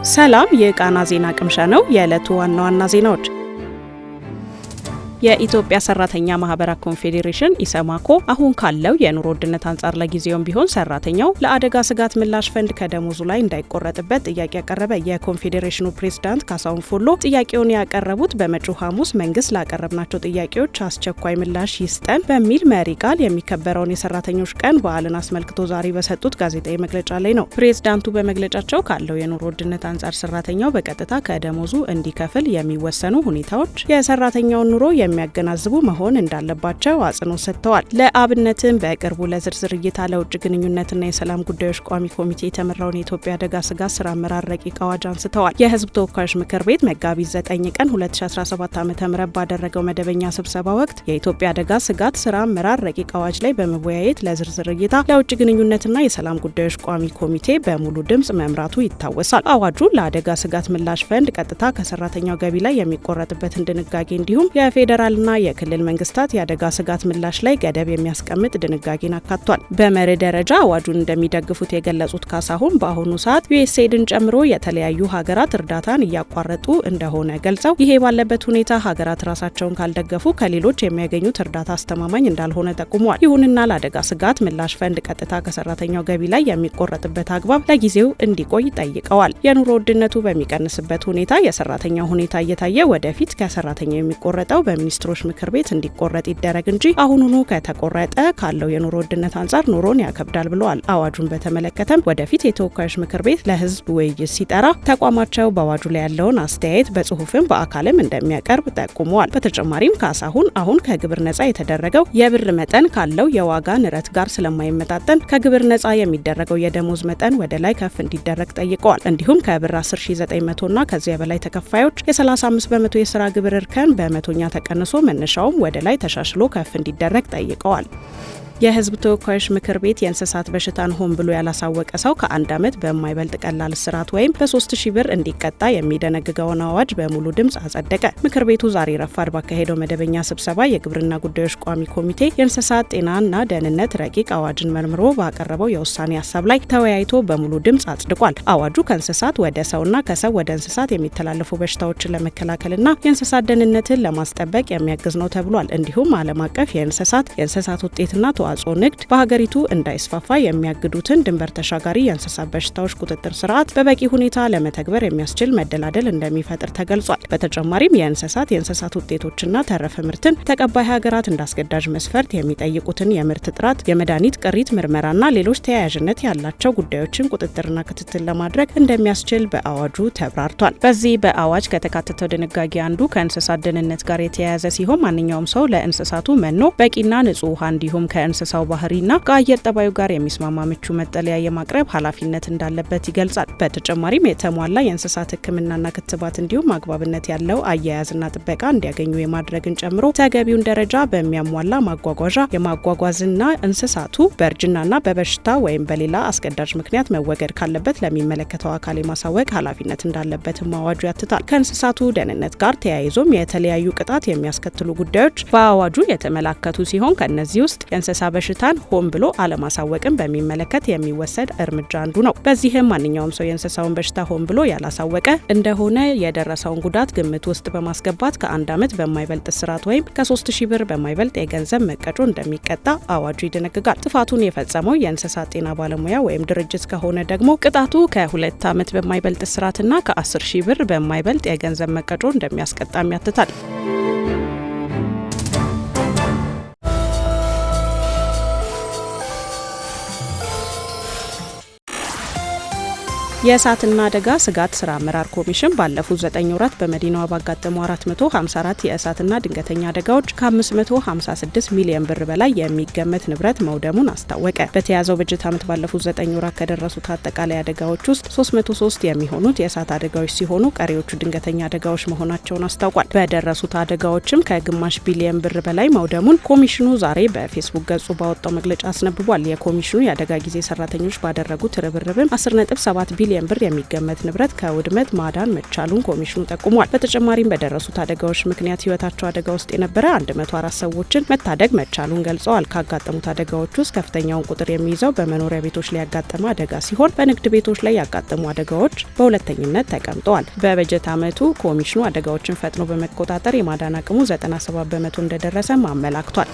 ሰላም የቃና ዜና ቅምሻ ነው። የዕለቱ ዋና ዋና ዜናዎች የኢትዮጵያ ሰራተኛ ማህበራት ኮንፌዴሬሽን ኢሰማኮ አሁን ካለው የኑሮ ውድነት አንጻር ለጊዜውም ቢሆን ሰራተኛው ለአደጋ ስጋት ምላሽ ፈንድ ከደሞዙ ላይ እንዳይቆረጥበት ጥያቄ ያቀረበ። የኮንፌዴሬሽኑ ፕሬዝዳንት ካሳሁን ፎሎ ጥያቄውን ያቀረቡት በመጪው ሐሙስ መንግስት ላቀረብናቸው ጥያቄዎች አስቸኳይ ምላሽ ይስጠን በሚል መሪ ቃል የሚከበረውን የሰራተኞች ቀን በዓልን አስመልክቶ ዛሬ በሰጡት ጋዜጣዊ መግለጫ ላይ ነው። ፕሬዝዳንቱ በመግለጫቸው ካለው የኑሮ ውድነት አንጻር ሰራተኛው በቀጥታ ከደሞዙ እንዲከፍል የሚወሰኑ ሁኔታዎች የሰራተኛውን ኑሮ የሚያገናዝቡ መሆን እንዳለባቸው አጽንኦት ሰጥተዋል። ለአብነትም በቅርቡ ለዝርዝር እይታ ለውጭ ግንኙነትና የሰላም ጉዳዮች ቋሚ ኮሚቴ የተመራውን የኢትዮጵያ አደጋ ስጋት ስራ አመራር ረቂቅ አዋጅ አንስተዋል። የህዝብ ተወካዮች ምክር ቤት መጋቢት 9 ቀን 2017 ዓ.ም ባደረገው መደበኛ ስብሰባ ወቅት የኢትዮጵያ አደጋ ስጋት ስራ አመራር ረቂቅ አዋጅ ላይ በመወያየት ለዝርዝር እይታ ለውጭ ግንኙነትና የሰላም ጉዳዮች ቋሚ ኮሚቴ በሙሉ ድምጽ መምራቱ ይታወሳል። አዋጁ ለአደጋ ስጋት ምላሽ ፈንድ ቀጥታ ከሰራተኛው ገቢ ላይ የሚቆረጥበትን ድንጋጌ እንዲሁም የፌዴራልና የክልል መንግስታት የአደጋ ስጋት ምላሽ ላይ ገደብ የሚያስቀምጥ ድንጋጌን አካቷል። በመርህ ደረጃ አዋጁን እንደሚደግፉት የገለጹት ካሳሁን በአሁኑ ሰዓት ዩኤስኤድን ጨምሮ የተለያዩ ሀገራት እርዳታን እያቋረጡ እንደሆነ ገልጸው ይሄ ባለበት ሁኔታ ሀገራት ራሳቸውን ካልደገፉ ከሌሎች የሚያገኙት እርዳታ አስተማማኝ እንዳልሆነ ጠቁመዋል። ይሁንና ለአደጋ ስጋት ምላሽ ፈንድ ቀጥታ ከሰራተኛው ገቢ ላይ የሚቆረጥበት አግባብ ለጊዜው እንዲቆይ ጠይቀዋል። የኑሮ ውድነቱ በሚቀንስበት ሁኔታ የሰራተኛው ሁኔታ እየታየ ወደፊት ከሰራተኛው የሚቆረጠው በሚኒስትሮች ምክር ቤት እንዲቆረጥ ይደረግ እንጂ አሁኑኑ ከተቆረጠ ካለው የኑሮ ውድነት አንጻር ኑሮን ያከብዳል ብለዋል። አዋጁን በተመለከተም ወደፊት የተወካዮች ምክር ቤት ለህዝብ ውይይት ሲጠራ ተቋማቸው በአዋጁ ላይ ያለውን አስተያየት በጽሁፍም በአካልም እንደሚያቀርብ ጠቁመዋል። በተጨማሪም ካሳሁን አሁን ከግብር ነጻ የተደረገው የብር መጠን ካለው የዋጋ ንረት ጋር ስለማይመጣጠን ከግብር ነጻ የሚደረገው የደሞዝ መጠን ወደ ላይ ከፍ እንዲደረግ ጠይቀዋል። እንዲሁም ከብር 10900 እና ከዚያ በላይ ተከፋዮች የ35 በመቶ የስራ ግብር እርከን በመቶኛ ተቀንሶ መነሻውም ወደ ላይ ተሻሽሎ ከፍ እንዲደረግ ጠይቀዋል። የህዝብ ተወካዮች ምክር ቤት የእንስሳት በሽታን ሆን ብሎ ያላሳወቀ ሰው ከ1 ዓመት በማይበልጥ ቀላል እስራት ወይም በ3000 ብር እንዲቀጣ የሚደነግገውን አዋጅ በሙሉ ድምጽ አጸደቀ። ምክር ቤቱ ዛሬ ረፋድ ባካሄደው መደበኛ ስብሰባ የግብርና ጉዳዮች ቋሚ ኮሚቴ የእንስሳት ጤናና ደህንነት ረቂቅ አዋጅን መርምሮ ባቀረበው የውሳኔ ሀሳብ ላይ ተወያይቶ በሙሉ ድምጽ አጽድቋል። አዋጁ ከእንስሳት ወደ ሰውና ከሰው ወደ እንስሳት የሚተላለፉ በሽታዎችን ለመከላከልና የእንስሳት ደህንነትን ለማስጠበቅ የሚያግዝ ነው ተብሏል። እንዲሁም ዓለም አቀፍ የእንስሳት ውጤትና ተዋጽኦ ንግድ በሀገሪቱ እንዳይስፋፋ የሚያግዱትን ድንበር ተሻጋሪ የእንስሳት በሽታዎች ቁጥጥር ስርዓት በበቂ ሁኔታ ለመተግበር የሚያስችል መደላደል እንደሚፈጥር ተገልጿል። በተጨማሪም የእንስሳት ውጤቶችና ተረፈ ምርትን ተቀባይ ሀገራት እንዳስገዳጅ መስፈርት የሚጠይቁትን የምርት ጥራት፣ የመድኃኒት ቅሪት ምርመራና ሌሎች ተያያዥነት ያላቸው ጉዳዮችን ቁጥጥርና ክትትል ለማድረግ እንደሚያስችል በአዋጁ ተብራርቷል። በዚህ በአዋጅ ከተካተተው ድንጋጌ አንዱ ከእንስሳት ደህንነት ጋር የተያያዘ ሲሆን ማንኛውም ሰው ለእንስሳቱ መኖ፣ በቂና ንጹህ ውሃ እንዲሁም ከእንስሳው ባህሪና ከአየር ጠባዩ ጋር የሚስማማ ምቹ መጠለያ የማቅረብ ኃላፊነት እንዳለበት ይገልጻል። በተጨማሪና የተሟላ የእንስሳት ሕክምናና ክትባት እንዲሁም አግባብነት ያለው አያያዝና ጥበቃ እንዲያገኙ የማድረግን ጨምሮ ተገቢውን ደረጃ በሚያሟላ የማጓጓዝና እንስሳቱ በእርጅናና በበሽታ ወይም በሌላ አስገዳጅ ምክንያት መወገድ ካለበት ለሚመለከተው አካል የማሳወቅ ኃላፊነት እንዳለበትም አዋጁ ያትታል። ከእንስሳቱ ደህንነት ጋር ተያይዞም የተለያዩ ቅጣት የሚያስከትሉ ጉዳዮች በአዋጁ የተመላከቱ ሲሆን ከእነዚህ ውስጥ የእንስሳ በሽታን ሆን ብሎ አለማሳወቅን በሚመለከት የሚወሰድ እርምጃ አንዱ ነው። በዚህም ማንኛውም ሰው የእንስሳውን በሽታ ሆን ብሎ ያላሳወቀ እንደሆነ የደረሰውን ጉዳት ግምት ውስጥ በማስገባት ከ1 ዓመት በማይበልጥ እስራት ወይም ከ3000 ብር በማይበልጥ የገንዘብ መቀጮ እንደሚቀጣ አዋጁ ይደነግጋል። ጥፋቱን የፈጸመው የእንስሳት ጤና ባለሙያ ወይም ድርጅት ከሆነ ደግሞ ቅጣቱ ከ2 ዓመት በማይበልጥ እስራትና ከ10000 ብር በማይበልጥ የገንዘብ መቀጮ እንደሚያስቀጣም ያትታል። የእሳትና አደጋ ስጋት ስራ አመራር ኮሚሽን ባለፉት 9 ወራት በመዲናዋ ባጋጠሙ 454 የእሳትና ድንገተኛ አደጋዎች ከ556 ሚሊዮን ብር በላይ የሚገመት ንብረት መውደሙን አስታወቀ። በተያዘው በጀት ዓመት ባለፉት 9 ወራት ከደረሱት አጠቃላይ አደጋዎች ውስጥ 303 የሚሆኑት የእሳት አደጋዎች ሲሆኑ ቀሪዎቹ ድንገተኛ አደጋዎች መሆናቸውን አስታውቋል። በደረሱት አደጋዎችም ከግማሽ ቢሊዮን ብር በላይ መውደሙን ኮሚሽኑ ዛሬ በፌስቡክ ገጹ ባወጣው መግለጫ አስነብቧል። የኮሚሽኑ የአደጋ ጊዜ ሰራተኞች ባደረጉት ርብርብም 10.7 ቢሊዮን ብር የሚገመት ንብረት ከውድመት ማዳን መቻሉን ኮሚሽኑ ጠቁሟል። በተጨማሪም በደረሱት አደጋዎች ምክንያት ህይወታቸው አደጋ ውስጥ የነበረ 104 ሰዎችን መታደግ መቻሉን ገልጸዋል። ካጋጠሙት አደጋዎች ውስጥ ከፍተኛውን ቁጥር የሚይዘው በመኖሪያ ቤቶች ላይ ያጋጠመ አደጋ ሲሆን በንግድ ቤቶች ላይ ያጋጠሙ አደጋዎች በሁለተኝነት ተቀምጠዋል። በበጀት ዓመቱ ኮሚሽኑ አደጋዎችን ፈጥኖ በመቆጣጠር የማዳን አቅሙ 97 በመቶ እንደደረሰ አመላክቷል።